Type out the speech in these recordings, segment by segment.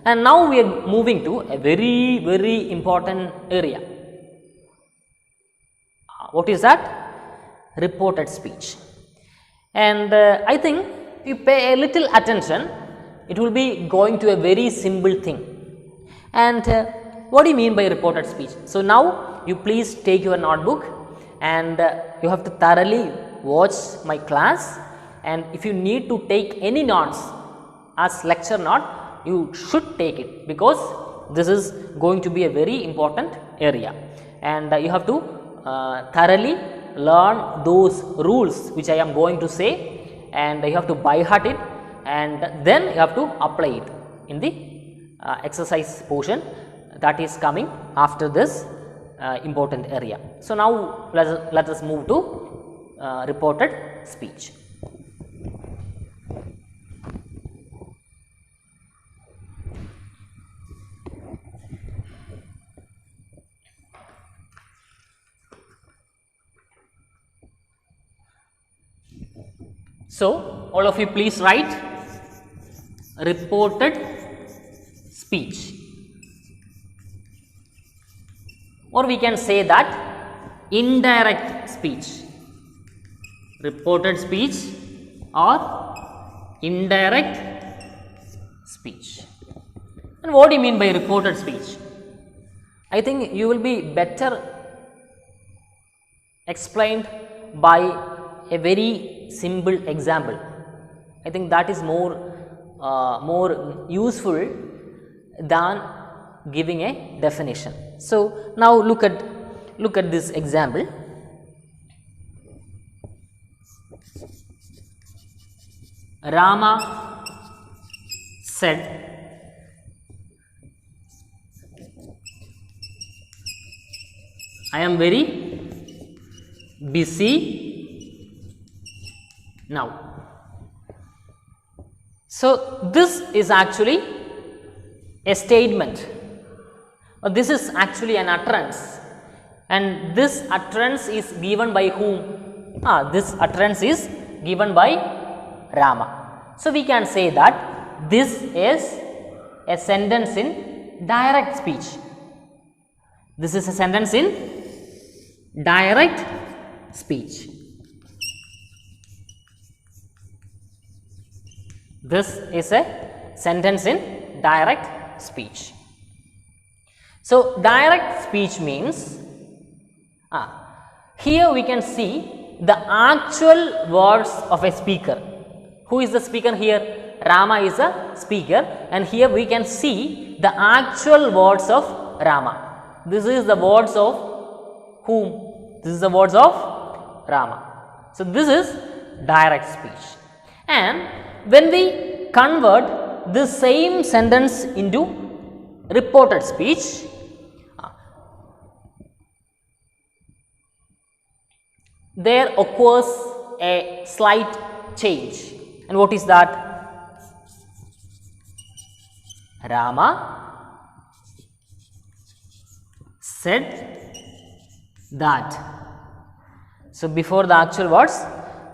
And now we are moving to a very important area. What is that? Reported speech. And I think if you pay a little attention, it will be going to a very simple thing. And what do you mean by reported speech? So now you please take your notebook and you have to thoroughly watch my class, and if you need to take any notes as lecture note, you should take it, because this is going to be a very important area, and you have to thoroughly learn those rules which I am going to say, and you have to by heart it, and then you have to apply it in the exercise portion that is coming after this important area. So now let us move to reported speech. So all of you please write reported speech, or we can say that indirect speech. Reported speech or indirect speech. And what do you mean by reported speech? I think you will be better explained by a very simple example. I think that is more useful than giving a definition. So now look at this example. Rama said, I am very busy now. So this is actually a statement, or this is actually an utterance, and this utterance is given by whom? This utterance is given by Rama. So we can say that this is a sentence in direct speech. This is a sentence in direct speech. This is a sentence in direct speech. So direct speech means, here we can see the actual words of a speaker. Who is the speaker here? Rama is the speaker, and here we can see the actual words of Rama. This is the words of whom? This is the words of Rama. So this is direct speech. And when we convert this same sentence into reported speech, there occurs a slight change. And what is that? Rama said that. So before the actual words,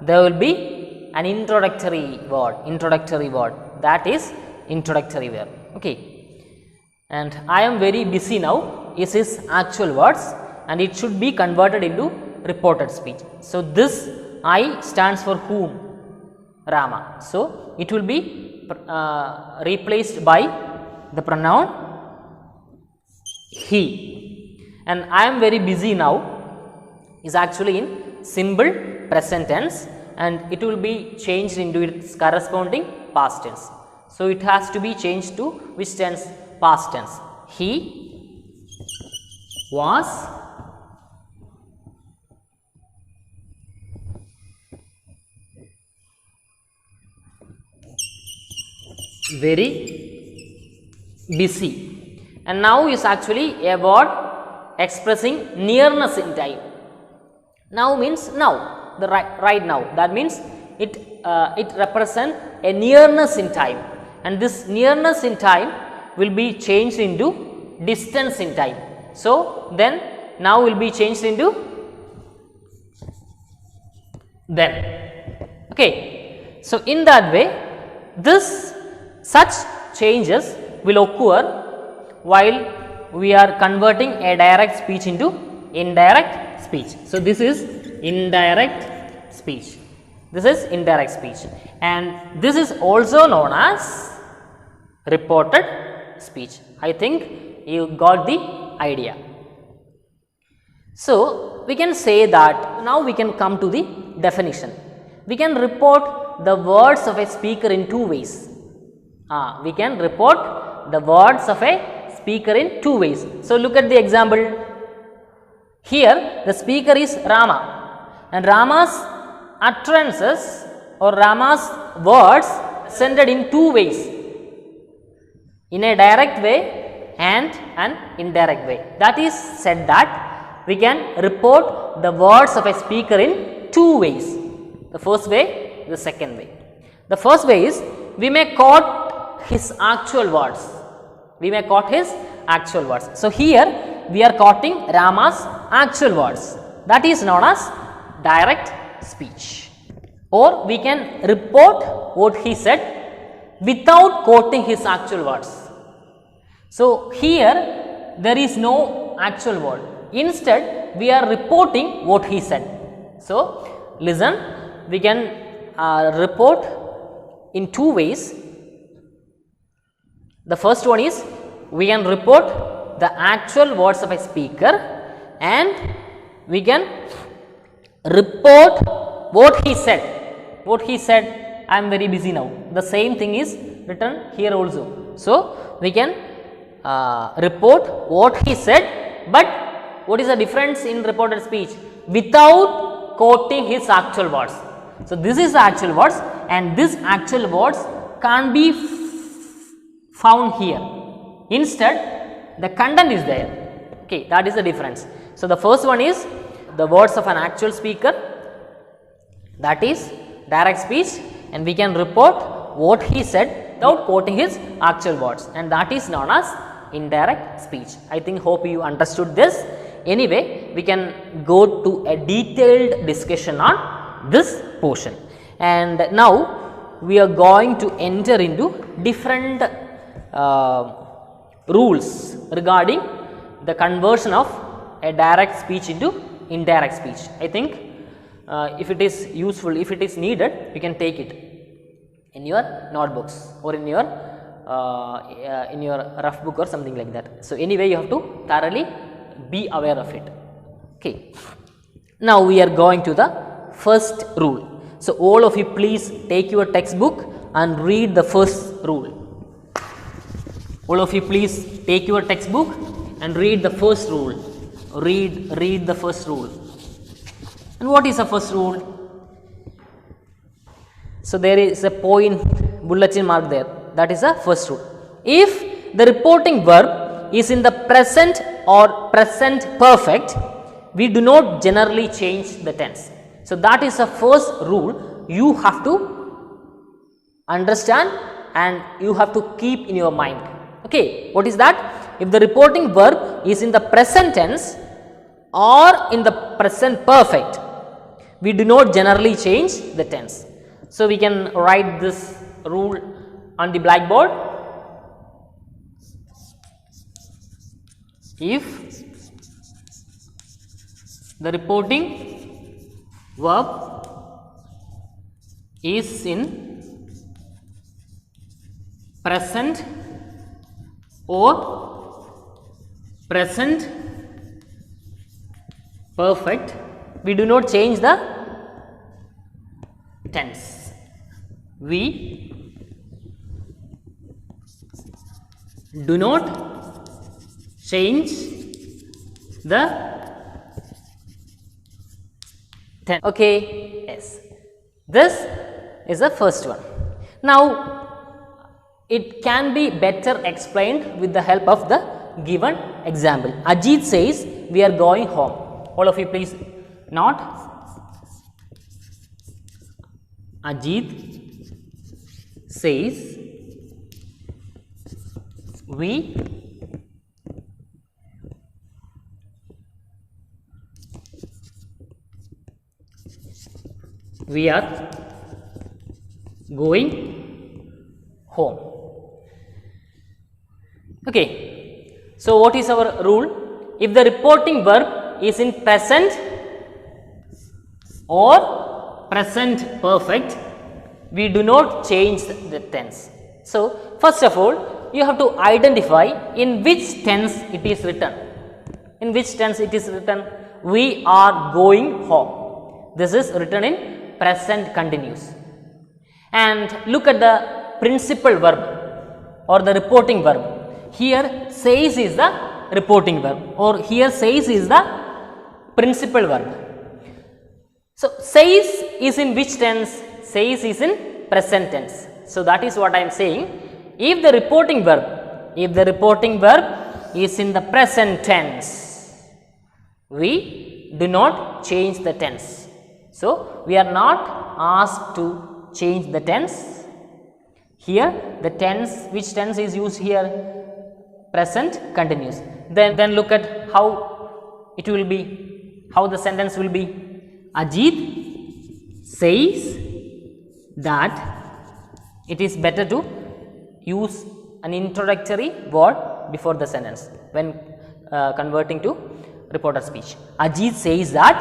there will be an introductory word. That is introductory verb. Okay. And I am very busy now is his actual words, and it should be converted into reported speech. So this I stands for whom? Rama. So it will be replaced by the pronoun he. And I am very busy now is actually in simple present tense, and it will be changed into its corresponding past tense. So it has to be changed to which tense? Past tense. He was very busy, and now is actually a word expressing nearness in time. Now means now, the right now, that means it represents a nearness in time, and this nearness in time will be changed into distance in time. So then now will be changed into then. Okay. So in that way, such changes will occur while we are converting a direct speech into indirect speech. So, this is indirect speech. This is indirect speech, and this is also known as reported speech. I think you got the idea. So, we can say that now we can come to the definition. We can report the words of a speaker in two ways. We can report the words of a speaker in two ways. So, look at the example. Here the speaker is Rama, and Rama's utterances or Rama's words presented in two ways, in a direct way and an indirect way. That is said that we can report the words of a speaker in two ways. The first way, the second way. The first way is we may quote his actual words. We may quote his actual words. So, here we are quoting Rama's actual words. That is known as direct speech. Or we can report what he said without quoting his actual words. So, here there is no actual word. Instead, we are reporting what he said. So, listen, we can report in two ways. The first one is we can report the actual words of a speaker, and we can report what he said. What he said, I am very busy now. The same thing is written here also. So, we can report what he said, but what is the difference in reported speech? Without quoting his actual words. So, this is the actual words, and this actual words can't be found here. Instead, the content is there. Okay, that is the difference. So, the first one is the words of an actual speaker, that is direct speech, and we can report what he said without quoting his actual words, and that is known as indirect speech. I think hope you understood this. Anyway, we can go to a detailed discussion on this portion, and now we are going to enter into different rules regarding the conversion of a direct speech into indirect speech. I think if it is useful, if it is needed, you can take it in your notebooks or in your rough book or something like that. So, anyway, you have to thoroughly be aware of it. Okay. Now, we are going to the first rule. So, all of you please take your textbook and read the first rule. All of you please take your textbook and read the first rule. Read the first rule. And what is the first rule? So, there is a point bulletin mark there. That is the first rule. If the reporting verb is in the present or present perfect, we do not generally change the tense. So, that is the first rule you have to understand and you have to keep in your mind. Okay, what is that? If the reporting verb is in the present tense or in the present perfect, we do not generally change the tense. So, we can write this rule on the blackboard. If the reporting verb is in present or present perfect, we do not change the tense. We do not change the tense. Okay, yes. This is the first one. Now, it can be better explained with the help of the given example. Ajit says, we are going home. All of you please note. Ajit says, we are going home. Okay. So, what is our rule? If the reporting verb is in present or present perfect, we do not change the tense. So, first of all, you have to identify in which tense it is written. In which tense it is written? We are going home. This is written in present continuous. And look at the principal verb or the reporting verb. Here says is the reporting verb, or here says is the principal verb. So, says is in which tense? Says is in present tense. So, that is what I am saying. If the reporting verb is in the present tense, we do not change the tense. So, we are not asked to change the tense. Here the tense, which tense is used here? Present continuous. Then look at how it will be, how the sentence will be. Ajit says that it is better to use an introductory word before the sentence when converting to reporter speech. Ajit says that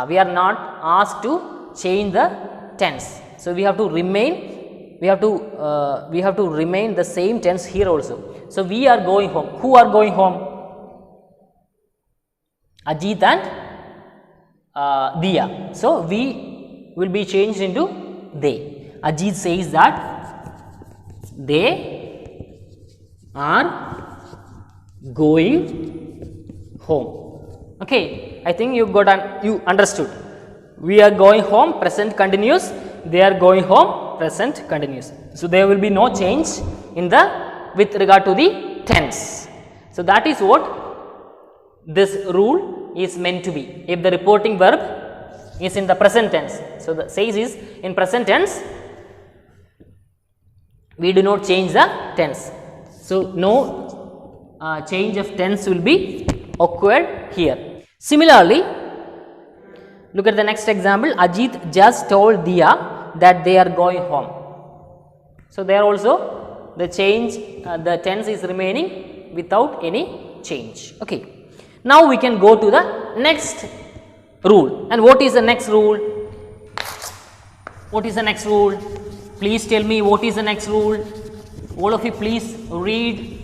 we are not asked to change the tense. So, we have to remain the same tense here also. So, we are going home. Who are going home? Ajit and Diya. So, we will be changed into they. Ajit says that they are going home. Okay, I think you understood. We are going home, present continuous. They are going home, present continuous. So, there will be no change in with regard to the tense. So, that is what this rule is meant to be. If the reporting verb is in the present tense, so the says is in present tense, we do not change the tense. So, no change of tense will be occurred here. Similarly, look at the next example. Ajit just told Diya that they are going home. So, there also the change, the tense is remaining without any change. Okay. Now, we can go to the next rule. And what is the next rule? What is the next rule? Please tell me what is the next rule. All of you please read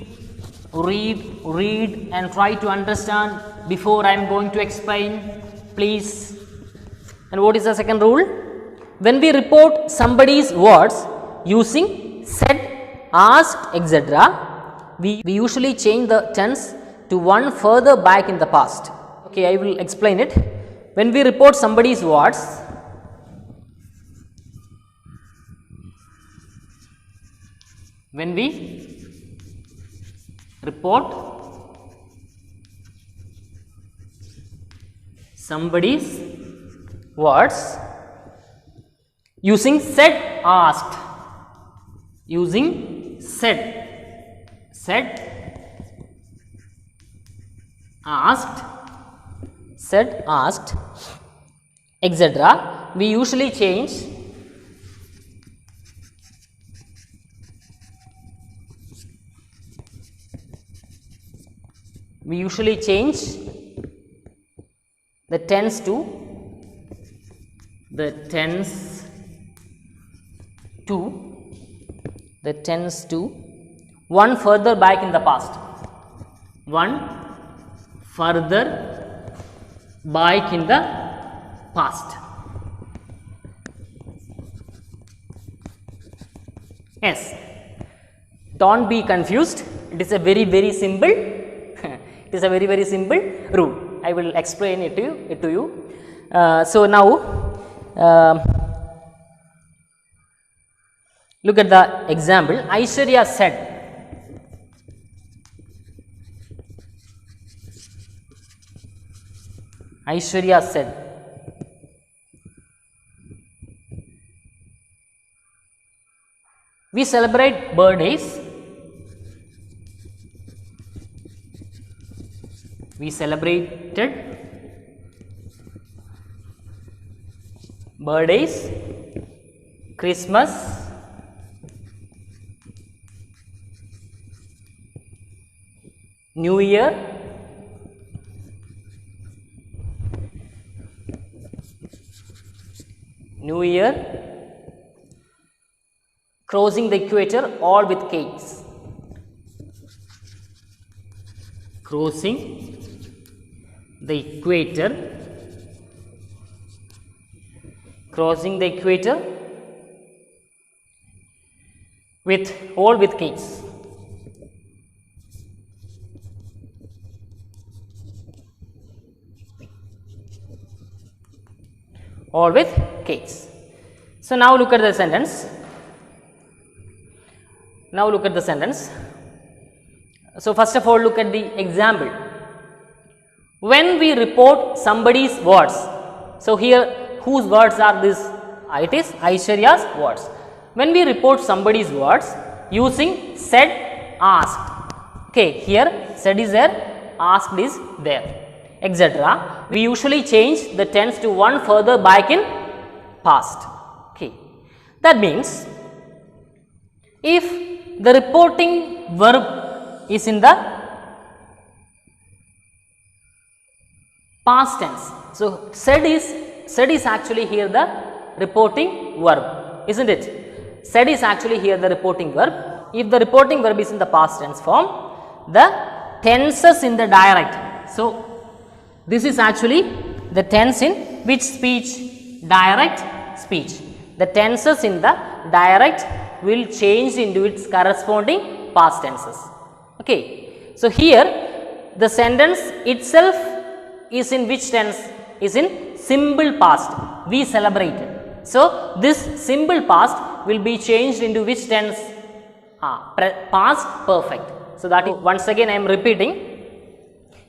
and try to understand before I am going to explain, please. And what is the second rule? When we report somebody's words using said, asked, etc., we usually change the tense to one further back in the past. Okay, I will explain it. When we report somebody's words, when we report somebody's words using said, asked, using said, asked, said, asked, etc., we usually change the tense to one further back in the past. One further back in the past. Yes, don't be confused. It is a very simple. It is a very simple rule. I will explain it to you. So now, look at the example. Aishwarya said. Aishwarya said. We celebrate birthdays. We celebrated birthdays, Christmas, New Year, New Year, crossing the equator, all with cakes. Crossing the equator, crossing the equator with all with cakes. All with cakes. So now look at the sentence. Now look at the sentence. So first of all, look at the example. When we report somebody's words, so here whose words are this? It is Aishwarya's words. When we report somebody's words using said, asked, okay, here said is there, asked is there, etc. We usually change the tense to one further back in past. Okay. That means if the reporting verb is in the past tense, so said is actually here the reporting verb, isn't it? Said is actually here the reporting verb. If the reporting verb is in the past tense form, the tenses in the direct. So this is actually the tense in which speech? Direct speech. The tenses in the direct will change into its corresponding past tenses. Okay. So here the sentence itself is in which tense? Is in simple past. We celebrated. So this simple past will be changed into which tense? Past perfect. So that is, once again I am repeating,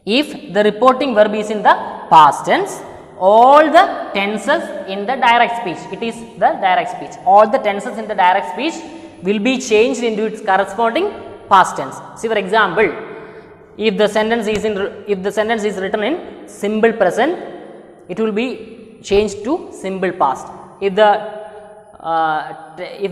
if the reporting verb is in the past tense, all the tenses in the direct speech, it is the direct speech, all the tenses in the direct speech will be changed into its corresponding past tense. See, for example, if the sentence is written in simple present, it will be changed to simple past. If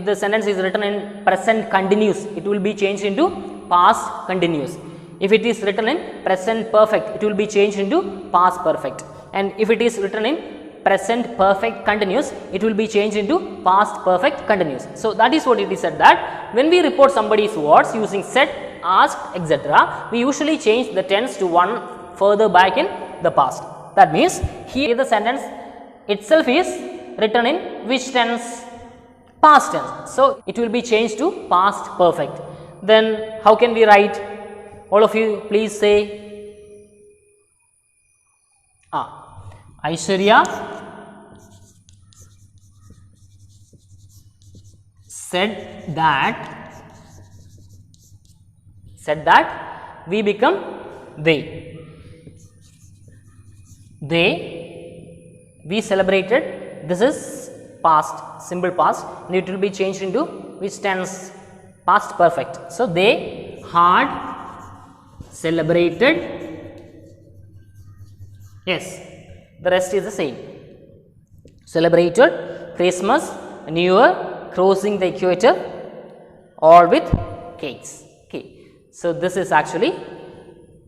the sentence is written in present continuous, it will be changed into past continuous. If it is written in present perfect, it will be changed into past perfect. And if it is written in present perfect continuous, it will be changed into past perfect continuous. So that is what it is said, that when we report somebody's words using said, asked, etc., we usually change the tense to one further back in the past. That means here the sentence itself is written in which tense? Past tense. So it will be changed to past perfect. Then how can we write? All of you please say. Aishwarya said that we become they. We celebrated, this is past, simple past, and it will be changed into which tense? Past perfect. So they had celebrated, yes, the rest is the same. Celebrated Christmas, New Year, crossing the equator, all with cakes. Okay. So this is actually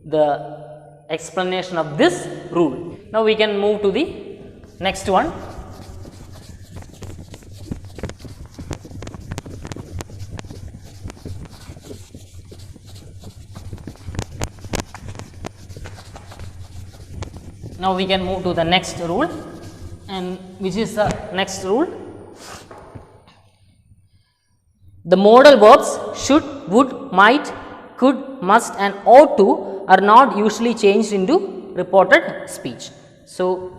the explanation of this rule. Now we can move to the next one. Now we can move to the next rule, and which is the next rule. The modal verbs should, would, might, could, must and ought to are not usually changed into reported speech. So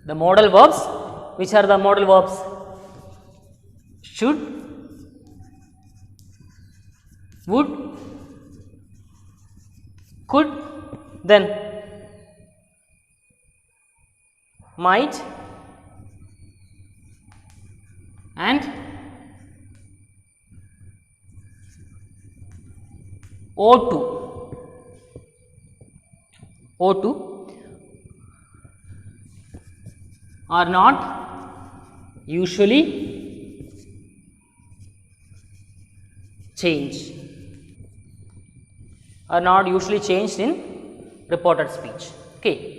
the modal verbs, which are the modal verbs? Should, would, could, then might and ought to are not usually change are not usually changed in reported speech. Okay.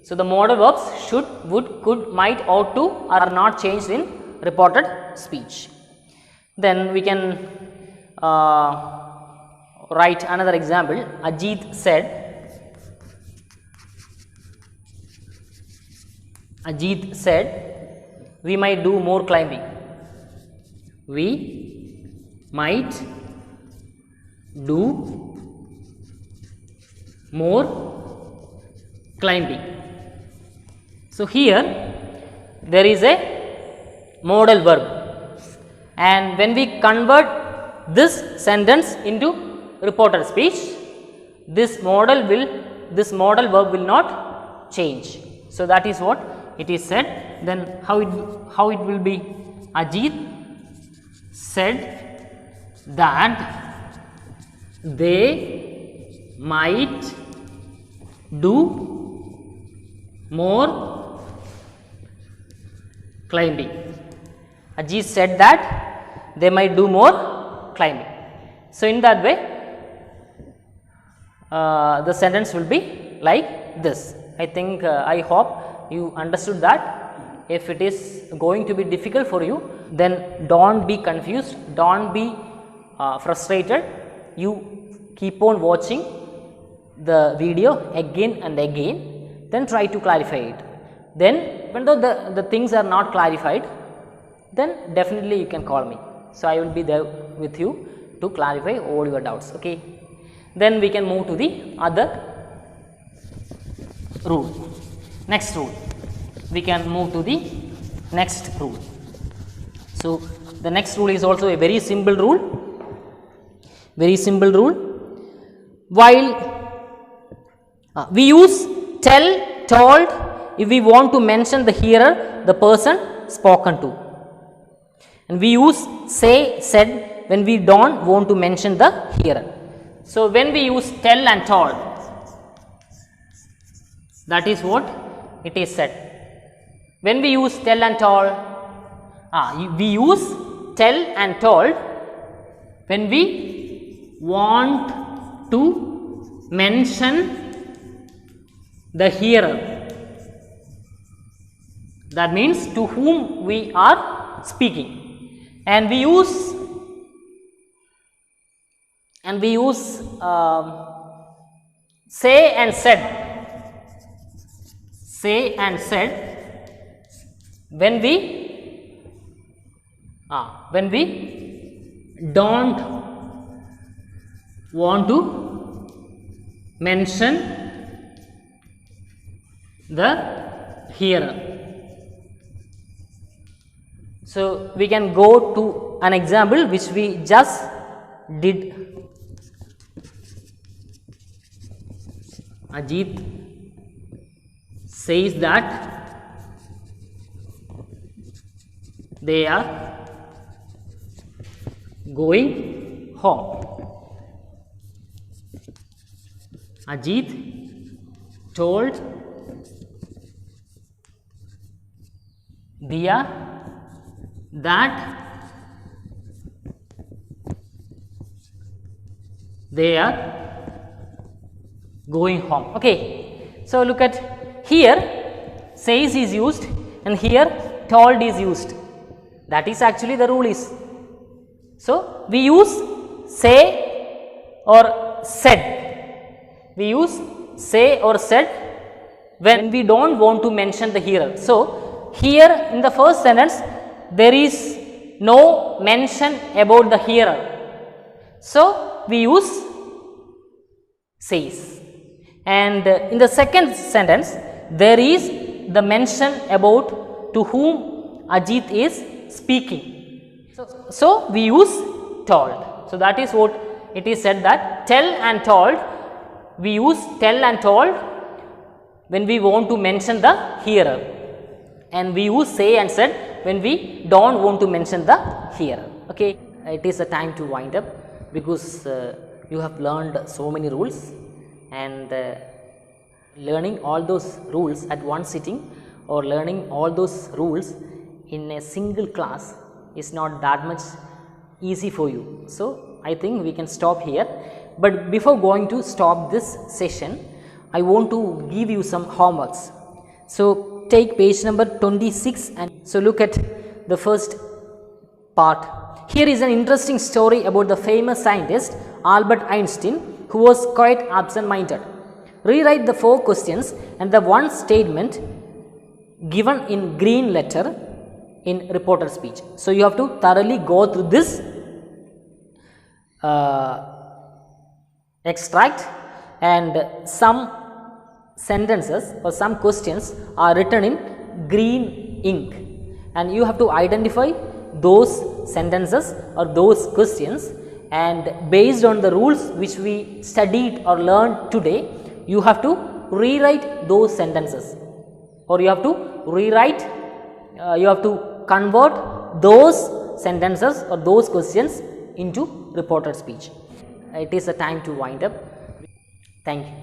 So, the modal verbs should, would, could, might, ought to are not changed in reported speech. Then we can write another example. Ajit said, we might do more climbing. We might do more climbing. So, here there is a modal verb, and when we convert this sentence into reported speech, this modal verb will not change. So, that is what it is said. Then how it will be? Ajit said that they might do more climbing. Ajit said that they might do more climbing. So, in that way the sentence will be like this. I think I hope you understood that. If it is going to be difficult for you, then don't be confused, don't be frustrated. You keep on watching the video again and again, then try to clarify it. Then when the things are not clarified, then definitely you can call me. So, I will be there with you to clarify all your doubts. Okay. Then we can move to the other rule. Next rule, we can move to the next rule. So, the next rule is also a very simple rule, while we use tell, told if we want to mention the hearer, the person spoken to, and we use say, said when we don't want to mention the hearer. So, when we use tell and told, that is what it is said. When we use tell and told, we use tell and told when we want to mention the hearer. That means to whom we are speaking, and we use say and said. Say and said when we don't want to mention the hearer. So, we can go to an example which we just did. Ajit says that they are going home. Ajit told Diya that they are going home. Okay. So, look at here, says is used and here told is used. That is actually the rule is. So, we use say or said. We use say or said when we don't want to mention the hearer. So, here in the first sentence there is no mention about the hearer. So, we use says, and in the second sentence there is the mention about to whom Ajit is speaking. So, we use told. So, that is what it is said that tell and told, we use tell and told when we want to mention the hearer, and we use say and said when we don't want to mention the hearer. Okay. It is a time to wind up because you have learned so many rules, and learning all those rules at one sitting or learning all those rules in a single class is not that much easy for you. So, I think we can stop here, but before going to stop this session, I want to give you some homeworks. So, take page number 26 and so look at the first part. Here is an interesting story about the famous scientist Albert Einstein, who was quite absent-minded. Rewrite the 4 questions and the one statement given in green letter in reported speech. So, you have to thoroughly go through this extract, and some sentences or some questions are written in green ink, and you have to identify those sentences or those questions, and based on the rules which we studied or learned today, you have to rewrite those sentences, or you have to rewrite, you have to convert those sentences or those questions into reported speech. It is a time to wind up. Thank you.